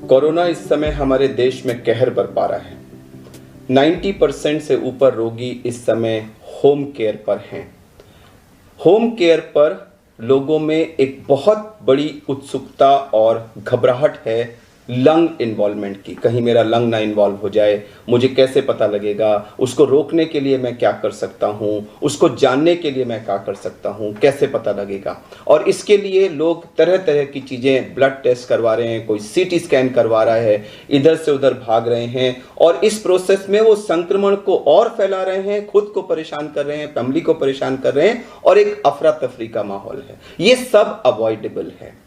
Corona इस समय हमारे देश में कहर बरपा रहा है। 90% से ऊपर रोगी इस समय होम केयर पर हैं। होम केयर पर लोगों में एक बहुत बड़ी उत्सुकता और घबराहट है लंग इन्वॉल्वमेंट की। कहीं मेरा लंग ना इन्वॉल्व हो जाए, मुझे कैसे पता लगेगा, उसको रोकने के लिए मैं क्या कर सकता हूँ, उसको जानने के लिए मैं क्या कर सकता हूँ, कैसे पता लगेगा। और इसके लिए लोग तरह तरह की चीज़ें, ब्लड टेस्ट करवा रहे हैं, कोई सीटी स्कैन करवा रहा है, इधर से उधर भाग रहे हैं और इस प्रोसेस में वो संक्रमण को और फैला रहे हैं, खुद को परेशान कर रहे हैं, फैमिली को परेशान कर रहे हैं और एक अफरा तफरी का माहौल है। ये सब अवॉइडेबल है।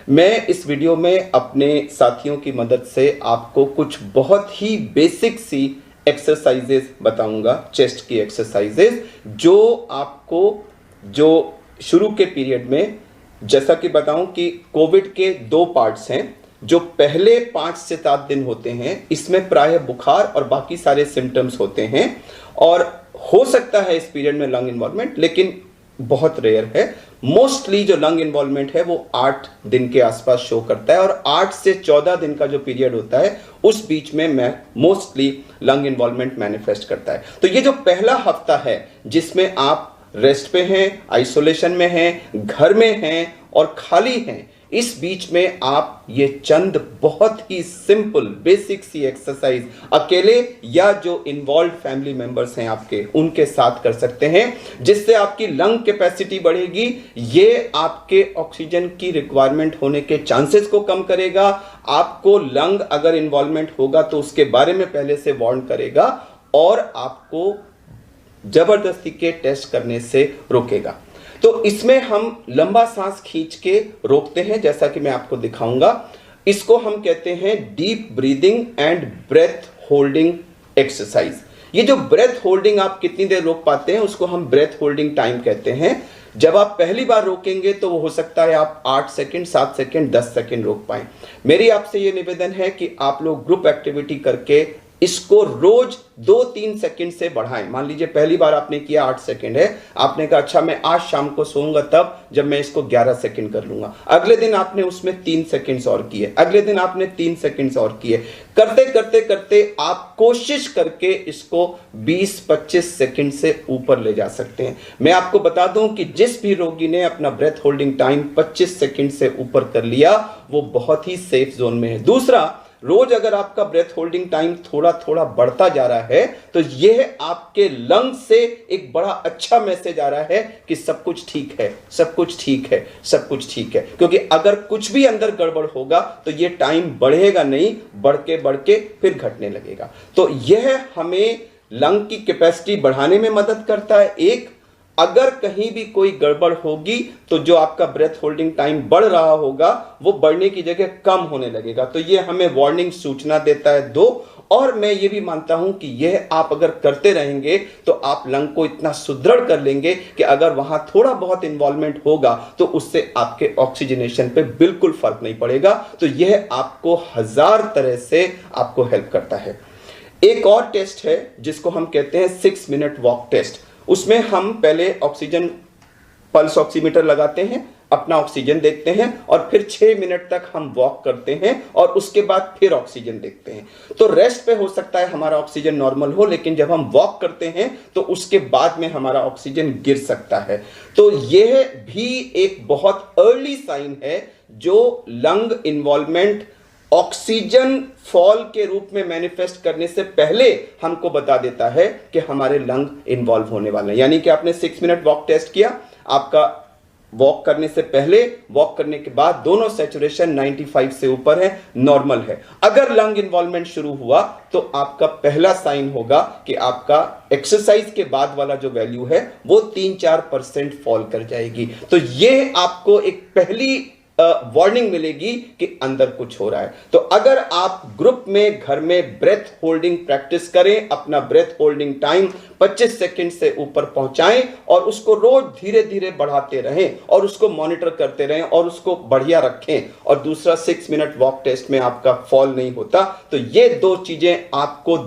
मैं इस वीडियो में अपने साथियों की मदद से आपको कुछ बहुत ही बेसिक सी एक्सरसाइजेस बताऊंगा, चेस्ट की एक्सरसाइजेस, जो आपको जो शुरू के पीरियड में, जैसा कि बताऊं कि कोविड के 2 पार्ट्स हैं। जो पहले 5 से 7 दिन होते हैं इसमें प्रायः बुखार और बाकी सारे सिम्टम्स होते हैं और हो सकता है इस पीरियड में लंग इन्वॉल्वमेंट, लेकिन बहुत रेयर है। मोस्टली जो लंग इन्वॉल्वमेंट है वो 8 दिन के आसपास शो करता है और 8 से 14 दिन का जो पीरियड होता है उस बीच में मोस्टली लंग इन्वॉल्वमेंट मैनिफेस्ट करता है। तो ये जो पहला हफ्ता है जिसमें आप रेस्ट पे हैं, आइसोलेशन में हैं, घर में हैं और खाली हैं, इस बीच में आप ये चंद बहुत ही सिंपल बेसिक सी एक्सरसाइज अकेले या जो इन्वॉल्व फैमिली मेंबर्स हैं आपके, उनके साथ कर सकते हैं, जिससे आपकी लंग कैपेसिटी बढ़ेगी। ये आपके ऑक्सीजन की रिक्वायरमेंट होने के चांसेस को कम करेगा। आपको लंग अगर इन्वॉल्वमेंट होगा तो उसके बारे में पहले से वार्न करेगा और आपको जबरदस्ती के टेस्ट करने से रोकेगा। तो इसमें हम लंबा सांस खींच के रोकते हैं, जैसा कि मैं आपको दिखाऊंगा। इसको हम कहते हैं deep breathing and breath holding exercise. ये जो ब्रेथ होल्डिंग आप कितनी देर रोक पाते हैं उसको हम ब्रेथ होल्डिंग टाइम कहते हैं। जब आप पहली बार रोकेंगे तो वो हो सकता है आप 8 सेकंड, 7 सेकंड, 10 सेकंड रोक पाएं। मेरी आपसे ये निवेदन है कि आप लोग ग्रुप एक्टिविटी करके इसको रोज 2-3 सेकंड से बढ़ाएं। मान लीजिए पहली बार आपने किया 8 सेकंड है, आपने कहा अच्छा मैं आज शाम को सोऊंगा तब जब मैं इसको 11 सेकंड कर लूंगा। अगले दिन आपने उसमें 3 सेकंड्स और किए, अगले दिन आपने 3 सेकंड्स और किए। करते करते करते आप कोशिश करके इसको 20-25 सेकंड से ऊपर ले जा सकते हैं। मैं आपको बता दूं कि जिस भी रोगी ने अपना ब्रेथ होल्डिंग टाइम 25 सेकंड से ऊपर कर लिया वो बहुत ही सेफ जोन में है। दूसरा, रोज अगर आपका ब्रेथ होल्डिंग टाइम थोड़ा थोड़ा बढ़ता जा रहा है तो यह आपके लंग से एक बड़ा अच्छा मैसेज आ रहा है कि सब कुछ ठीक है, सब कुछ ठीक है, सब कुछ ठीक है। क्योंकि अगर कुछ भी अंदर गड़बड़ होगा तो यह टाइम बढ़ेगा नहीं, बढ़ के फिर घटने लगेगा। तो यह हमें लंग की कैपेसिटी बढ़ाने में मदद करता है। एक, अगर कहीं भी कोई गड़बड़ होगी तो जो आपका ब्रेथ होल्डिंग टाइम बढ़ रहा होगा वो बढ़ने की जगह कम होने लगेगा। तो ये हमें वार्निंग सूचना देता है। 2, और मैं ये भी मानता हूं कि यह आप अगर करते रहेंगे तो आप लंग को इतना सुदृढ़ कर लेंगे कि अगर वहां थोड़ा बहुत इन्वॉल्वमेंट होगा तो उससे आपके ऑक्सीजनेशन पे बिल्कुल फर्क नहीं पड़ेगा। तो यह आपको 1000 तरह से आपको हेल्प करता है। एक और टेस्ट है जिसको हम कहते हैं 6 मिनट वॉक टेस्ट। उसमें हम पहले ऑक्सीजन पल्स ऑक्सीमीटर लगाते हैं, अपना ऑक्सीजन देखते हैं और फिर 6 मिनट तक हम वॉक करते हैं और उसके बाद फिर ऑक्सीजन देखते हैं। तो रेस्ट पे हो सकता है हमारा ऑक्सीजन नॉर्मल हो, लेकिन जब हम वॉक करते हैं तो उसके बाद में हमारा ऑक्सीजन गिर सकता है। तो यह भी एक बहुत अर्ली साइन है जो लंग इन्वॉल्वमेंट ऑक्सीजन फॉल के रूप में मैनिफेस्ट करने से पहले हमको बता देता है कि हमारे लंग इन्वॉल्व होने वाले हैं। यानी कि आपने 6 मिनट वॉक टेस्ट किया, आपका वॉक करने से पहले, वॉक करने के बाद दोनों सैचुरेशन 95 से ऊपर है, नॉर्मल है। अगर लंग इन्वॉल्वमेंट शुरू हुआ तो आपका पहला साइन होगा कि आपका एक्सरसाइज के बाद वाला जो वैल्यू है वो 3-4% फॉल कर जाएगी। तो ये आपको एक पहली वार्निंग मिलेगी कि अंदर कुछ हो रहा है। तो अगर आप ग्रुप में, घर में ब्रेथ होल्डिंग प्रैक्टिस करें, अपना ब्रेथ होल्डिंग टाइम 25 सेकंड से ऊपर पहुंचाएं और उसको रोज धीरे धीरे बढ़ाते रहें और उसको मॉनिटर करते रहें और उसको बढ़िया रखें, और दूसरा 6 मिनट वॉक टेस्ट में आपका फॉल नहीं होता, तो ये 2 चीजें आपको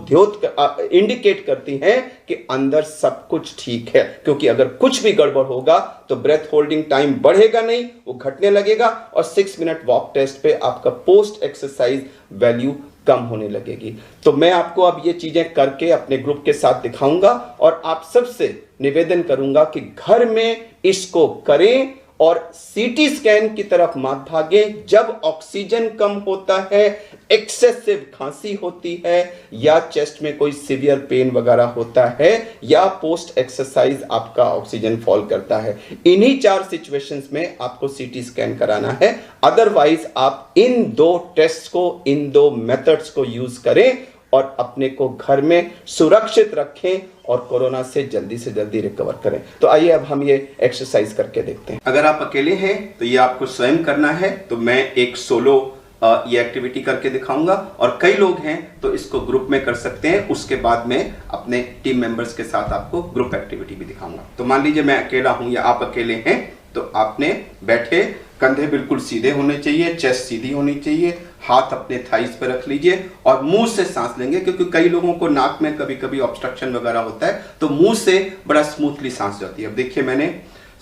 इंडिकेट करती हैं कि अंदर सब कुछ ठीक है। क्योंकि अगर कुछ भी गड़बड़ होगा तो ब्रेथ होल्डिंग टाइम बढ़ेगा नहीं, वो घटने लगेगा और 6 मिनट वॉक टेस्ट पे आपका पोस्ट एक्सरसाइज वैल्यू कम होने लगेगी। तो मैं आपको अब ये चीजें करके अपने ग्रुप के साथ दिखाऊंगा और आप सबसे निवेदन करूंगा कि घर में इसको करें और सीटी स्कैन की तरफ मत भागें। जब ऑक्सीजन कम होता है, एक्सेसिव खांसी होती है या चेस्ट में कोई सीवियर पेन वगैरह होता है या पोस्ट एक्सरसाइज आपका ऑक्सीजन फॉल करता है, इन्हीं 4 सिचुएशंस में आपको सीटी स्कैन कराना है। अदरवाइज आप इन 2 टेस्ट को, इन 2 मेथड्स को यूज करें और अपने को घर में सुरक्षित रखें और कोरोना से जल्दी रिकवर करें। तो आइए अब हम ये एक्सरसाइज करके देखते हैं। अगर आप अकेले हैं तो ये आपको स्वयं करना है, तो मैं एक सोलो ये एक्टिविटी करके दिखाऊंगा और कई लोग हैं तो इसको ग्रुप में कर सकते हैं। उसके बाद में अपने टीम मेंबर्स के साथ आपको ग्रुप एक्टिविटी भी दिखाऊंगा। तो मान लीजिए मैं अकेला हूं या आप अकेले हैं, तो आपने बैठे, कंधे बिल्कुल सीधे होने चाहिए, चेस्ट सीधी होनी चाहिए, हाथ अपने थाइस पर रख लीजिए और मुंह से सांस लेंगे, क्योंकि कई लोगों को नाक में कभी कभी ऑब्स्ट्रक्शन वगैरह होता है, तो मुंह से बड़ा स्मूथली सांस जाती है। अब देखिए मैंने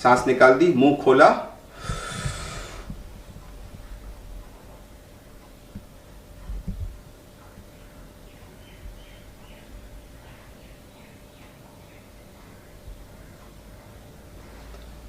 सांस निकाल दी, मुंह खोला,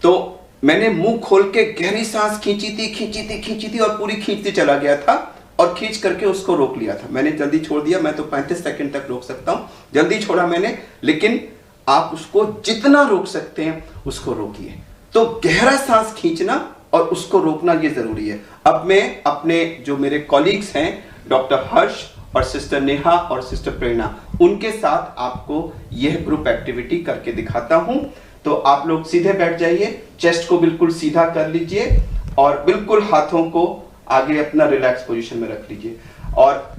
तो मैंने मुंह खोल के गहरी सांस खींची थी और पूरी खींचते चला गया था और खींच करके उसको रोक लिया था। मैंने जल्दी छोड़ दिया, मैं तो 35 सेकंड तक रोक सकता हूं, जल्दी छोड़ा मैंने, लेकिन आप उसको जितना रोक सकते हैं उसको रोकिए। तो गहरा सांस खींचना और उसको रोकना ये जरूरी है। अब मैं अपने जो मेरे कॉलीग्स हैं, डॉक्टर हर्ष और सिस्टर नेहा और सिस्टर प्रेरणा, उनके साथ आपको यह ग्रुप एक्टिविटी करके दिखाता हूं। तो आप लोग सीधे बैठ जाइए, चेस्ट को बिल्कुल सीधा कर लीजिए और बिल्कुल हाथों को आगे अपना रिलैक्स पोजीशन में रख लीजिए। और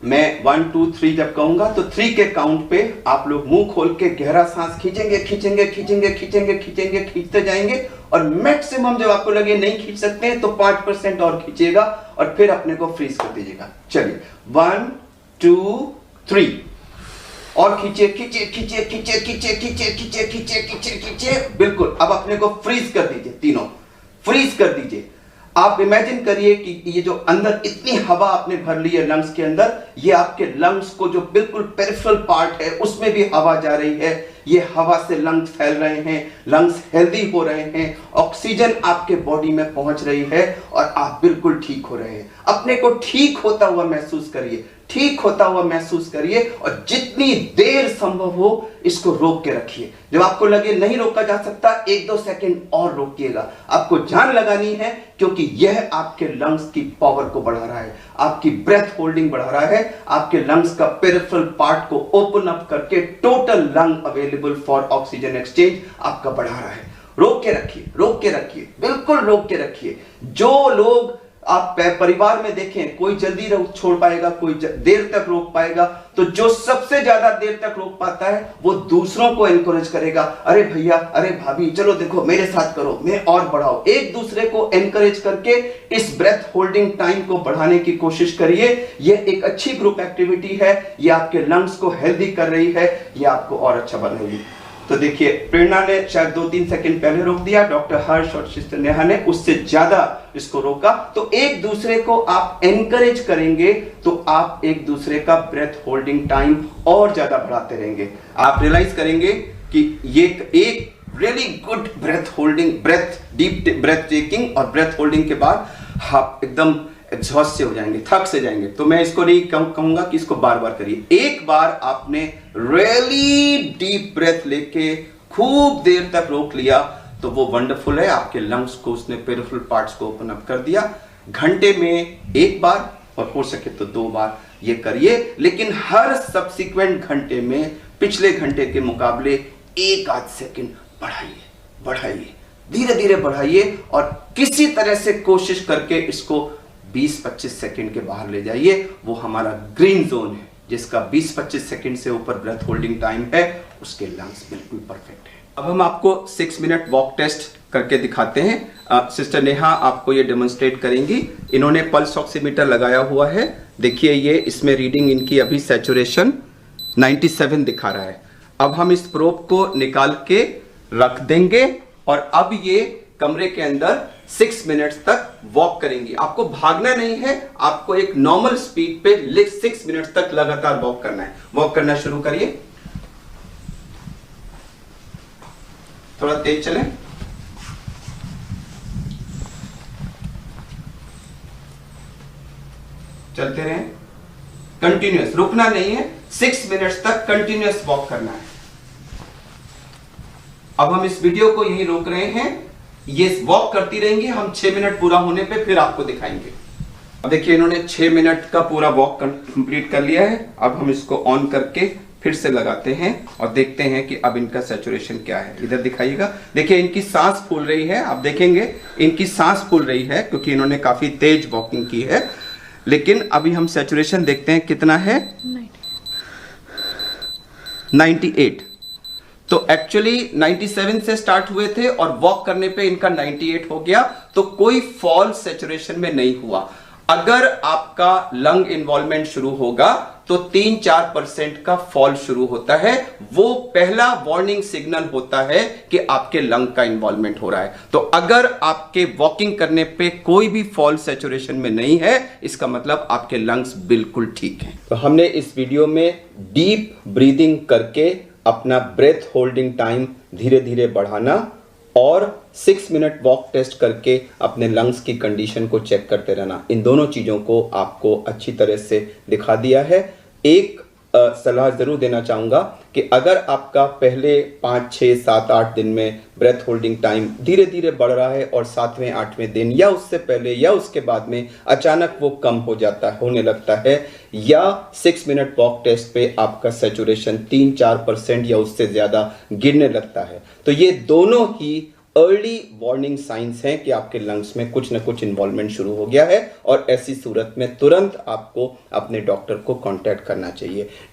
मैं 1 2 3 जब कहूंगा तो 3 के काउंट पे आप लोग मुंह खोल के गहरा सांस खींचते जाएंगे और मैक्सिमम जब आपको लगे नहीं खींच सकते हैं तो 5% और खींचिएगा और फिर अपने को फ्रीज कर दीजिएगा। चलिए 1 2 3 और खींचे, बिल्कुल। अब अपने को फ्रीज कर दीजिए, तीनों फ्रीज कर दीजिए। आप इमेजिन करिए कि ये जो अंदर इतनी हवा आपने भर ली है लंग्स के अंदर, ये आपके लंग्स को जो बिल्कुल पेरिफेरल पार्ट है उसमें भी हवा जा रही है, ये हवा से लंग्स फैल रहे हैं, लंग्स हेल्दी हो रहे हैं, ऑक्सीजन आपके बॉडी में पहुंच रही है और आप बिल्कुल ठीक हो रहे हैं। अपने को ठीक होता हुआ महसूस करिए, ठीक होता हुआ महसूस करिए और जितनी देर संभव हो इसको रोक के रखिए। जब आपको लगे नहीं रोका जा सकता, 1-2 सेकंड और रोकिएगा। आपको जान लगानी है, क्योंकि यह आपके लंग्स की पावर को बढ़ा रहा है, आपकी ब्रेथ होल्डिंग बढ़ा रहा है, आपके लंग्स का पेरिफेरल पार्ट को ओपन अप करके total lung available for oxygen exchange आपका बढ़ा रहा है। रोक के रखिए, रोक के रखिए, बिल्कुल रोक के रखिए। जो लोग आप परिवार में देखें, कोई जल्दी छोड़ पाएगा, कोई देर तक रोक पाएगा, तो जो सबसे ज्यादा देर तक रोक पाता है वो दूसरों को एनकरेज करेगा। अरे भैया, अरे भाभी, चलो देखो मेरे साथ करो, मैं और बढ़ाओ। एक दूसरे को एनकरेज करके इस ब्रेथ होल्डिंग टाइम को बढ़ाने की कोशिश करिए। यह एक अच्छी ग्रुप एक्टिविटी है, यह आपके लंग्स को हेल्दी कर रही है, यह आपको और अच्छा बनाएगी। तो देखिए, प्रेरणा ने शायद 2-3 सेकंड पहले रोक दिया, डॉक्टर हर्ष और सिस्टर नेहा ने उससे ज्यादा इसको रोका। तो एक दूसरे को आप एनकरेज करेंगे तो आप एक दूसरे का ब्रेथ होल्डिंग टाइम और ज्यादा बढ़ाते रहेंगे। आप रियलाइज करेंगे कि ये एक really good breath holding, deep breath taking और ब्रेथ होल्डिंग के बाद आप एकदम एग्जॉस्ट से हो जाएंगे, थक से जाएंगे। तो मैं इसको नहीं कहूंगा कि इसको बार बार करिए। एक बार आपने रियली डीप ब्रेथ लेके खूब देर तक रोक लिया तो वो वंडरफुल है, आपके लंग्स को उसने पेरिफेरल पार्ट्स को ओपन अप कर दिया। घंटे में एक बार और हो सके तो 2 बार ये करिए, लेकिन हर सब्सिक्वेंट घंटे में पिछले घंटे के मुकाबले 1-8 सेकंड बढ़ाइए, धीरे धीरे बढ़ाइए और किसी तरह से कोशिश करके इसको 20-25 सेकंड के बाहर ले जाइए। वो हमारा ग्रीन जोन है, जिसका 20-25 सेकंड से ऊपर ब्रेथ होल्डिंग टाइम है, उसके लंग्स बिल्कुल परफेक्ट है। अब हम आपको 6 मिनट वॉक टेस्ट करके दिखाते हैं। सिस्टर नेहा आपको ये डेमोन्स्ट्रेट करेंगी। इन्होंने पल्स ऑक्सीमीटर लगाया हुआ है, देखिए ये इसमें रीडिंग इनकी अभी सैचुरेशन 97 दिखा रहा है। अब हम इस प्रोब को निकाल के रख देंगे और अब ये कमरे के अंदर 6 मिनट्स तक वॉक करेंगी। आपको भागना नहीं है, आपको एक नॉर्मल स्पीड पे 6 मिनट्स तक लगातार वॉक करना है। वॉक करना शुरू करिए, थोड़ा तेज चलें। चलते रहें, कंटिन्यूअस, रुकना नहीं है। 6 मिनट्स तक कंटिन्यूअस वॉक करना है। अब हम इस वीडियो को यहीं रोक रहे हैं, ये वॉक करती रहेंगी। हम 6 मिनट पूरा होने पे फिर आपको दिखाएंगे। अब देखिए इन्होंने 6 मिनट का पूरा वॉक कंप्लीट कर लिया है। अब हम इसको ऑन करके फिर से लगाते हैं और देखते हैं कि अब इनका सैचुरेशन क्या है। इधर दिखाइएगा, देखिए इनकी सांस फूल रही है। आप देखेंगे इनकी सांस फूल रही है क्योंकि इन्होंने काफी तेज वॉकिंग की है। लेकिन अभी हम सैचुरेशन देखते हैं कितना है, 98। तो एक्चुअली 97 से स्टार्ट हुए थे और वॉक करने पे इनका 98 हो गया। तो कोई फॉल सैचुरेशन में नहीं हुआ। अगर आपका लंग इन्वॉल्वमेंट शुरू होगा तो 3-4% का फॉल शुरू होता है। वो पहला वार्निंग सिग्नल होता है कि आपके लंग का इन्वॉल्वमेंट हो रहा है। तो अगर आपके वॉकिंग करने पे कोई भी फॉल सैचुरेशन में नहीं है, इसका मतलब आपके लंग्स बिल्कुल ठीक हैं। तो हमने इस वीडियो में डीप ब्रीदिंग करके अपना ब्रेथ होल्डिंग टाइम धीरे धीरे बढ़ाना और 6 मिनट वॉक टेस्ट करके अपने लंग्स की कंडीशन को चेक करते रहना, इन दोनों चीज़ों को आपको अच्छी तरह से दिखा दिया है। एक सलाह ज़रूर देना चाहूँगा कि अगर आपका पहले 5, 6, 7, 8 दिन में ब्रेथ होल्डिंग टाइम धीरे धीरे बढ़ रहा है और 7वें, 8वें दिन या उससे पहले या उसके बाद में अचानक वो कम होने लगता है, या 6 मिनट वॉक टेस्ट पे आपका सैचुरेशन 3-4% या उससे ज़्यादा गिरने लगता है, तो ये दोनों ही अर्ली वार्निंग साइंस हैं कि आपके लंग्स में कुछ न कुछ इन्वॉल्वमेंट शुरू हो गया है और ऐसी सूरत में तुरंत आपको अपने डॉक्टर को कांटेक्ट करना चाहिए।